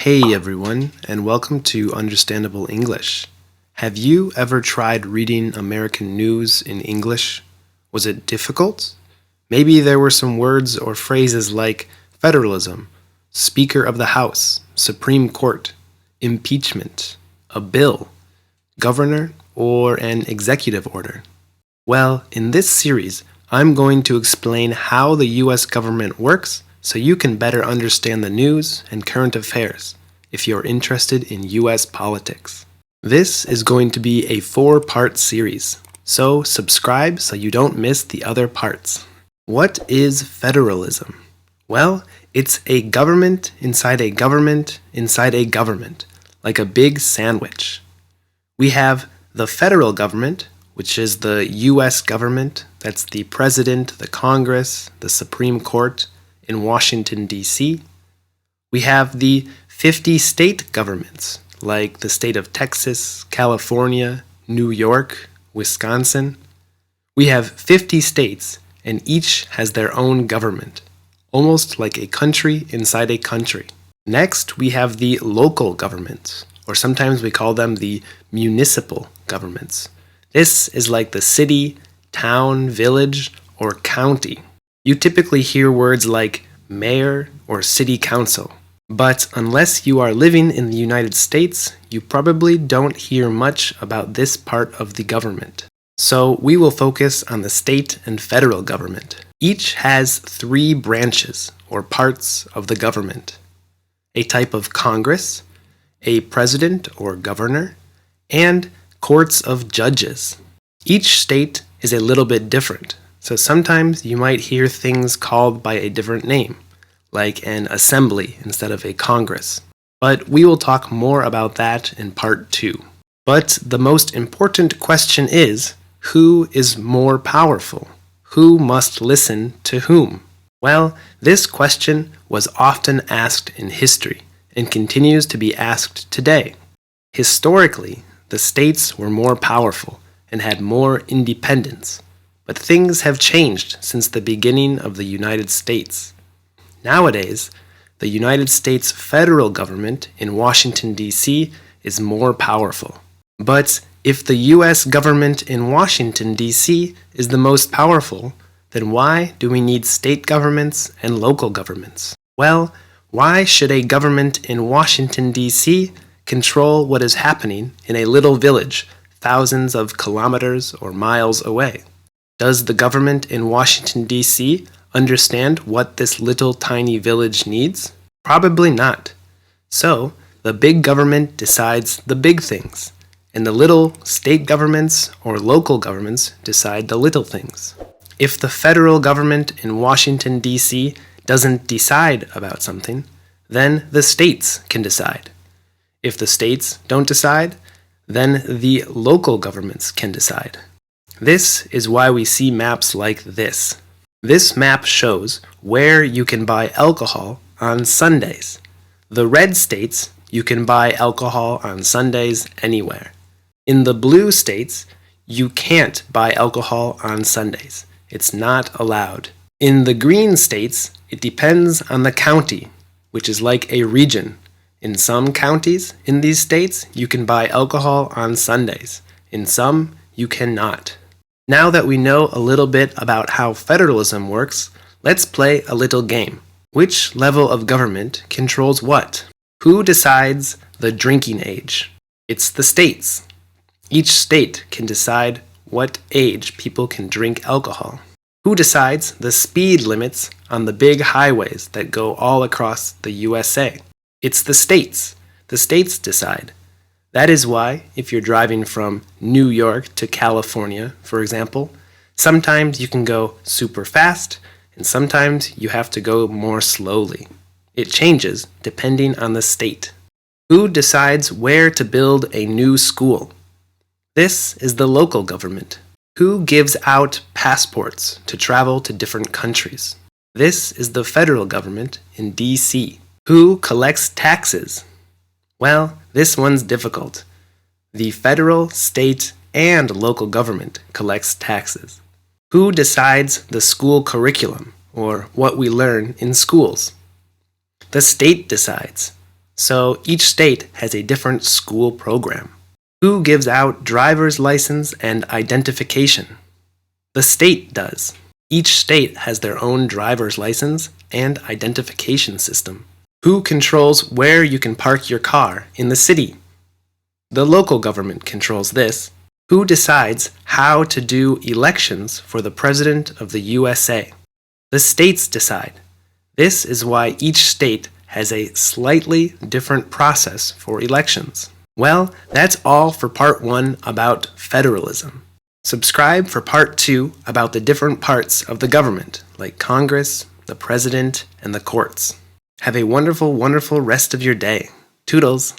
Hey everyone, and welcome to Understandable English. Have you ever tried reading American news in English? Was it difficult? Maybe there were some words or phrases like federalism, Speaker of the House, Supreme Court, impeachment, a bill, governor, or an executive order. Well, in this series, I'm going to explain how the US government works so you can better understand the news and current affairs if you're interested in US politics. This is going to be a 4-part series, so subscribe so you don't miss the other parts. What is federalism? Well, it's a government inside a government inside a government, like a big sandwich. We have the federal government, which is the US government. That's the president, the Congress, the Supreme Court in Washington, D.C. We have the 50 state governments, like the state of Texas, California, New York, Wisconsin. We have 50 states, and each has their own government, almost like a country inside a country. Next, we have the local governments, or sometimes we call them the municipal governments. This is like the city, town, village, or county. You typically hear words like mayor or city council, but unless you are living in the United States, you probably don't hear much about this part of the government. So we will focus on the state and federal government. Each has 3 branches or parts of the government: a type of Congress, a president or governor, and courts of judges. Each state is a little bit different, so sometimes you might hear things called by a different name, like an assembly instead of a Congress. But we will talk more about that in part 2. But the most important question is, who is more powerful? Who must listen to whom? Well, this question was often asked in history and continues to be asked today. Historically, the states were more powerful and had more independence, but things have changed since the beginning of the United States. Nowadays, the United States federal government in Washington, D.C. is more powerful. But if the U.S. government in Washington, D.C. is the most powerful, then why do we need state governments and local governments? Well, why should a government in Washington, D.C. control what is happening in a little village thousands of kilometers or miles away? Does the government in Washington, D.C. understand what this little tiny village needs? Probably not. So, the big government decides the big things, and the little state governments or local governments decide the little things. If the federal government in Washington, D.C. doesn't decide about something, then the states can decide. If the states don't decide, then the local governments can decide. This is why we see maps like this. This map shows where you can buy alcohol on Sundays. The red states, you can buy alcohol on Sundays anywhere. In the blue states, you can't buy alcohol on Sundays. It's not allowed. In the green states, it depends on the county, which is like a region. In some counties in these states, you can buy alcohol on Sundays. In some, you cannot. Now that we know a little bit about how federalism works, let's play a little game. Which level of government controls what? Who decides the drinking age? It's the states. Each state can decide what age people can drink alcohol. Who decides the speed limits on the big highways that go all across the USA? It's the states. The states decide. That is why, if you're driving from New York to California, for example, sometimes you can go super fast, and sometimes you have to go more slowly. It changes depending on the state. Who decides where to build a new school? This is the local government. Who gives out passports to travel to different countries? This is the federal government in D.C. Who collects taxes? Well, this one's difficult. The federal, state, and local government collects taxes. Who decides the school curriculum, or what we learn in schools? The state decides. So each state has a different school program. Who gives out driver's license and identification? The state does. Each state has their own driver's license and identification system. Who controls where you can park your car in the city? The local government controls this. Who decides how to do elections for the President of the USA? The states decide. This is why each state has a slightly different process for elections. Well, that's all for part 1 about federalism. Subscribe for part 2 about the different parts of the government, like Congress, the President, and the courts. Have a wonderful, wonderful rest of your day. Toodles!